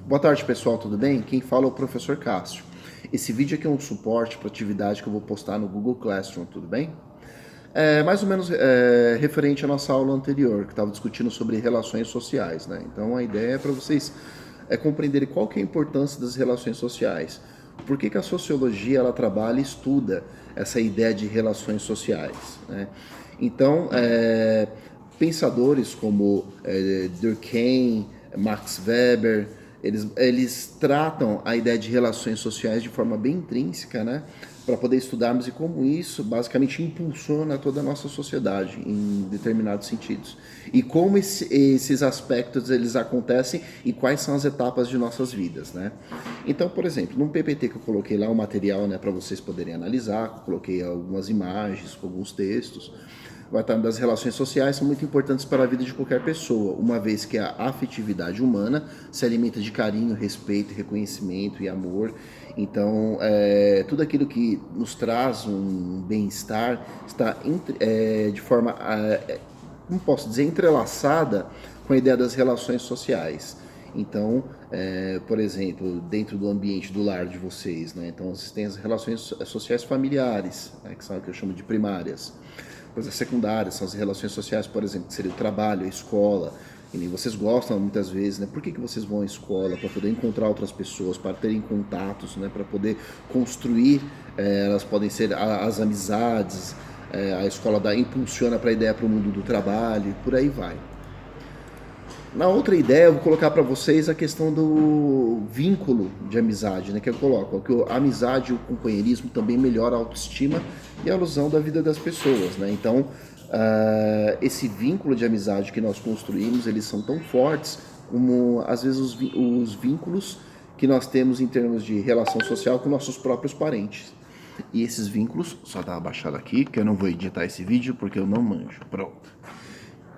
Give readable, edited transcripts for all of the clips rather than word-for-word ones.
Boa tarde, pessoal, tudo bem? Quem fala é o professor Cássio. Esse vídeo aqui é um suporte para atividade que eu vou postar no Google Classroom, tudo bem? Mais ou menos referente à nossa aula anterior, que estava discutindo sobre relações sociais, né? Então a ideia é para vocês compreenderem qual que é a importância das relações sociais. Por que a sociologia ela trabalha e estuda essa ideia de relações sociais, né? Então, pensadores como Durkheim, Max Weber, eles tratam a ideia de relações sociais de forma bem intrínseca, né? Para poder estudarmos e como isso basicamente impulsiona toda a nossa sociedade em determinados sentidos. E como esses aspectos eles acontecem e quais são as etapas de nossas vidas, né? Então, por exemplo, num PPT que eu coloquei lá um material, né, para vocês poderem analisar, coloquei algumas imagens, alguns textos, vai estar das relações sociais são muito importantes para a vida de qualquer pessoa, uma vez que a afetividade humana se alimenta de carinho, respeito, reconhecimento e amor. Então, tudo aquilo que nos traz um bem-estar está de forma, como posso dizer, entrelaçada com a ideia das relações sociais. Então, por exemplo, dentro do ambiente do lar de vocês, né? Então, vocês têm as relações sociais familiares, né? Que são o que eu chamo de primárias. Coisas secundárias são as relações sociais, por exemplo, que seria o trabalho, a escola. E vocês gostam muitas vezes, né? Por que vocês vão à escola? Para poder encontrar outras pessoas, para terem contatos, né? Para poder construir, elas podem ser as amizades, a escola impulsiona para a ideia para o mundo do trabalho, e por aí vai. Na outra ideia, eu vou colocar para vocês a questão do vínculo de amizade, né? Que eu coloco, que a amizade e o companheirismo também melhora a autoestima e a ilusão da vida das pessoas, né? Então, esse vínculo de amizade que nós construímos, eles são tão fortes como, às vezes, os vínculos que nós temos em termos de relação social com nossos próprios parentes. E esses vínculos, só dar uma baixada aqui, que eu não vou editar esse vídeo porque eu não manjo. Pronto.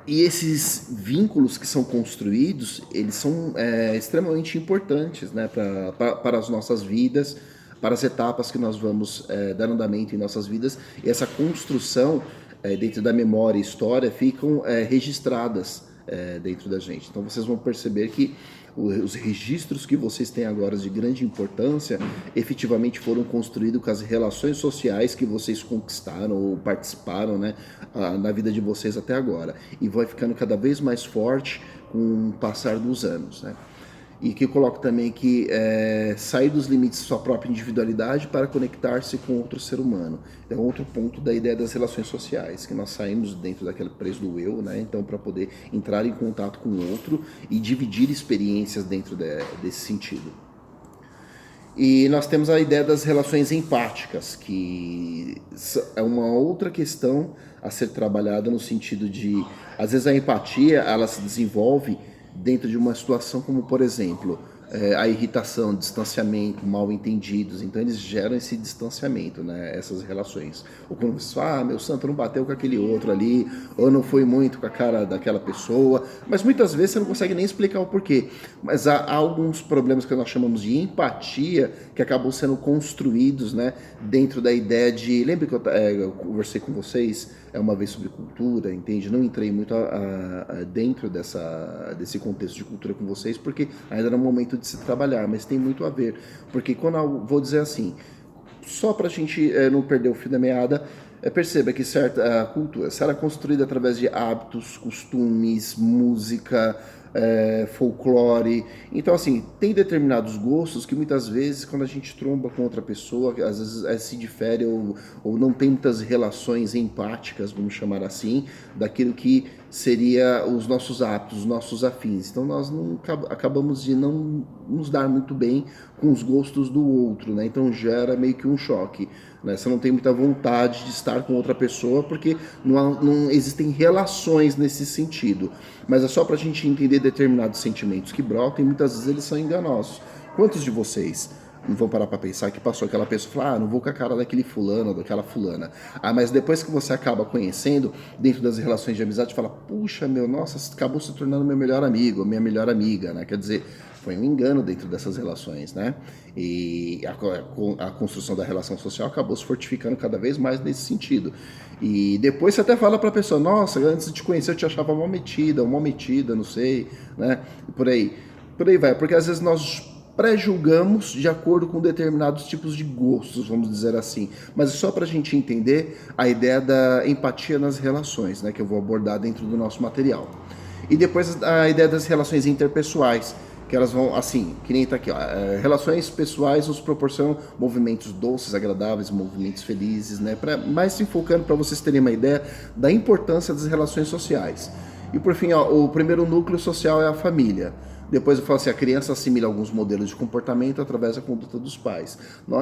E esses vínculos que são construídos, eles são extremamente importantes, né, para as nossas vidas, para as etapas que nós vamos dar andamento em nossas vidas. E essa construção dentro da memória e história ficam registradas dentro da gente. Então vocês vão perceber que os registros que vocês têm agora de grande importância efetivamente foram construídos com as relações sociais que vocês conquistaram ou participaram, né, na vida de vocês até agora. E vai ficando cada vez mais forte com o passar dos anos, né? E que eu coloco também que sair dos limites de sua própria individualidade para conectar-se com outro ser humano. É outro ponto da ideia das relações sociais, que nós saímos dentro daquele preço do eu, né? Então, para poder entrar em contato com o outro e dividir experiências dentro desse sentido. E nós temos a ideia das relações empáticas, que é uma outra questão a ser trabalhada no sentido de, às vezes a empatia, ela se desenvolve dentro de uma situação como, por exemplo, a irritação, distanciamento, mal entendidos. Então eles geram esse distanciamento, né, essas relações. Ou quando você fala, meu santo não bateu com aquele outro ali, ou não foi muito com a cara daquela pessoa. Mas muitas vezes você não consegue nem explicar o porquê. Mas há alguns problemas que nós chamamos de empatia que acabam sendo construídos, né, dentro da ideia de... Lembra que eu conversei com vocês uma vez sobre cultura, entende? Não entrei muito dentro desse contexto de cultura com vocês, porque ainda era um momento de se trabalhar, mas tem muito a ver. Porque quando eu vou dizer assim, só para a gente não perder o fio da meada, perceba que certa cultura será construída através de hábitos, costumes, música, folclore. Então, assim, tem determinados gostos que muitas vezes, quando a gente tromba com outra pessoa, às vezes se difere ou não tem muitas relações empáticas, vamos chamar assim, daquilo que seria os nossos hábitos, os nossos afins. Então nós não acabamos de não nos dar muito bem com os gostos do outro, né? Então gera meio que um choque, né? Você não tem muita vontade de estar com outra pessoa porque não existem relações nesse sentido. Mas é só para a gente entender determinados sentimentos que brotam e muitas vezes eles são enganosos. Quantos de vocês não vão parar para pensar que passou aquela pessoa e falar, não vou com a cara daquele fulano ou daquela fulana. Mas depois que você acaba conhecendo, dentro das relações de amizade, fala, puxa, nossa, acabou se tornando meu melhor amigo, minha melhor amiga, né? Quer dizer, foi um engano dentro dessas relações, né? E a construção da relação social acabou se fortificando cada vez mais nesse sentido. E depois você até fala para a pessoa, nossa, antes de te conhecer eu te achava mal metida, não sei, né? E por aí. Por aí vai, porque às vezes nós pré-julgamos de acordo com determinados tipos de gostos, vamos dizer assim. Mas é só para a gente entender a ideia da empatia nas relações, né, que eu vou abordar dentro do nosso material. E depois a ideia das relações interpessoais, que elas vão, assim, que nem tá aqui, ó, relações pessoais nos proporcionam movimentos doces, agradáveis, movimentos felizes, né, mais se focando para vocês terem uma ideia da importância das relações sociais. E por fim, ó, o primeiro núcleo social é a família. Depois eu falo assim, a criança assimila alguns modelos de comportamento através da conduta dos pais.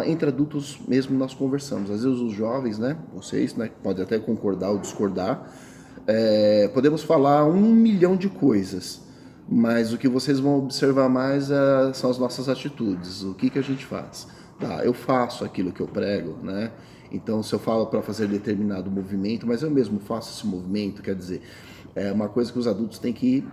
Entre adultos mesmo nós conversamos. Às vezes os jovens, né, vocês, né, podem até concordar ou discordar, podemos falar 1 milhão de coisas, mas o que vocês vão observar mais são as nossas atitudes, o que a gente faz. Tá, eu faço aquilo que eu prego, né? Então, se eu falo para fazer determinado movimento, mas eu mesmo faço esse movimento, quer dizer, é uma coisa que os adultos têm que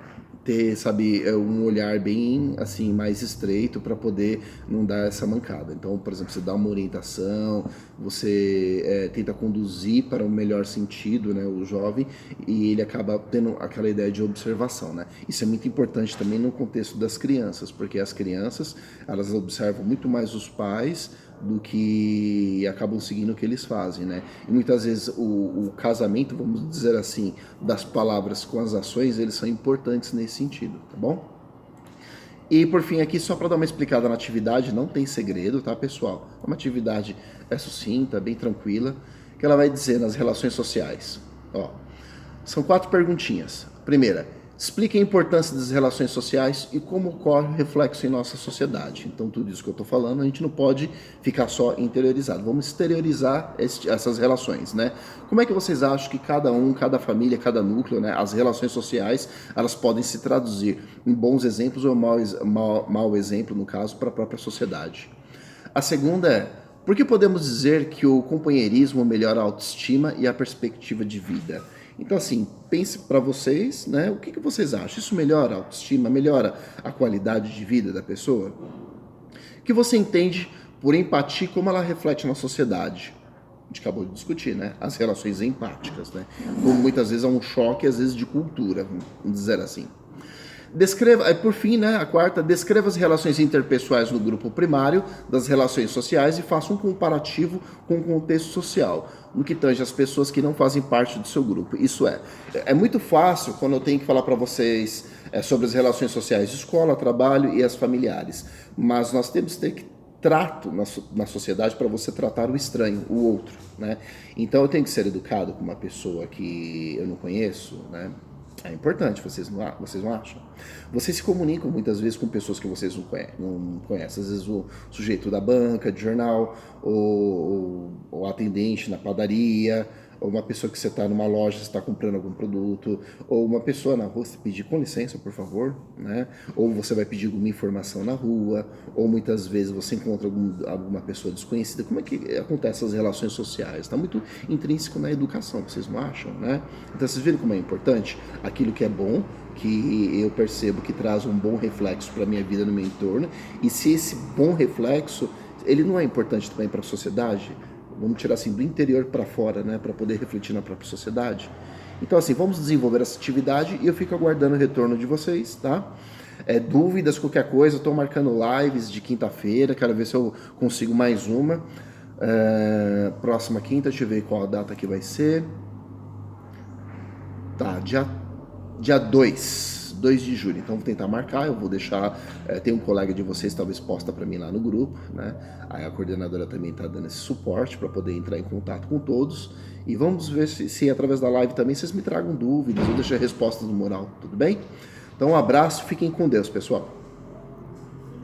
ter, sabe, um olhar bem, assim, mais estreito para poder não dar essa mancada. Então, por exemplo, você dá uma orientação, você tenta conduzir para o melhor sentido, né, o jovem, e ele acaba tendo aquela ideia de observação, né? Isso é muito importante também no contexto das crianças, porque as crianças, elas observam muito mais os pais do que acabam seguindo o que eles fazem, né? E muitas vezes o casamento, vamos dizer assim, das palavras com as ações, eles são importantes nesse sentido, tá bom? E por fim aqui, só para dar uma explicada na atividade, não tem segredo, tá, pessoal? É uma atividade sucinta, bem tranquila, que ela vai dizer nas relações sociais. Ó, são 4 perguntinhas. Primeira, explique a importância das relações sociais e como ocorre o reflexo em nossa sociedade. Então, tudo isso que eu estou falando, a gente não pode ficar só interiorizado. Vamos exteriorizar essas relações, né? Como é que vocês acham que cada família, cada núcleo, né, as relações sociais, elas podem se traduzir em bons exemplos ou mau exemplo, no caso, para a própria sociedade? A segunda é, por que podemos dizer que o companheirismo melhora a autoestima e a perspectiva de vida? Então, assim, pense para vocês, né? O que vocês acham? Isso melhora a autoestima? Melhora a qualidade de vida da pessoa? O que você entende por empatia, como ela reflete na sociedade? A gente acabou de discutir, né? As relações empáticas, né? Como muitas vezes é um choque, às vezes, de cultura, vamos dizer assim. Descreva, por fim, né, a quarta, descreva as relações interpessoais no grupo primário das relações sociais e faça um comparativo com o contexto social, no que tange as pessoas que não fazem parte do seu grupo. Isso é muito fácil quando eu tenho que falar para vocês sobre as relações sociais de escola, trabalho e as familiares, mas nós temos que ter trato na sociedade para você tratar o estranho, o outro, né? Então eu tenho que ser educado com uma pessoa que eu não conheço, né? É importante, vocês não acham? Vocês se comunicam muitas vezes com pessoas que vocês não conhecem. Às vezes o sujeito da banca, de jornal, ou atendente na padaria, ou uma pessoa que você está numa loja, você está comprando algum produto, ou uma pessoa na rua, você pedir com licença, por favor, né? Ou você vai pedir alguma informação na rua, ou muitas vezes você encontra alguma pessoa desconhecida. Como é que acontecem as relações sociais? Está muito intrínseco na educação, vocês não acham, né? Então vocês viram como é importante? Aquilo que é bom, que eu percebo que traz um bom reflexo para a minha vida, no meu entorno, e se esse bom reflexo, ele não é importante também para a sociedade, vamos tirar assim do interior para fora, né, para poder refletir na própria sociedade. Então assim, vamos desenvolver essa atividade e eu fico aguardando o retorno de vocês, tá? Dúvidas, qualquer coisa, estou marcando lives de quinta-feira, quero ver se eu consigo mais uma. Próxima quinta, deixa eu ver qual a data que vai ser. Tá, dia 2 de julho, então vou tentar marcar, eu vou deixar, tem um colega de vocês talvez posta para mim lá no grupo, né? Aí a coordenadora também está dando esse suporte para poder entrar em contato com todos e vamos ver se através da live também vocês me tragam dúvidas ou deixem respostas no moral, tudo bem? Então um abraço, fiquem com Deus, pessoal.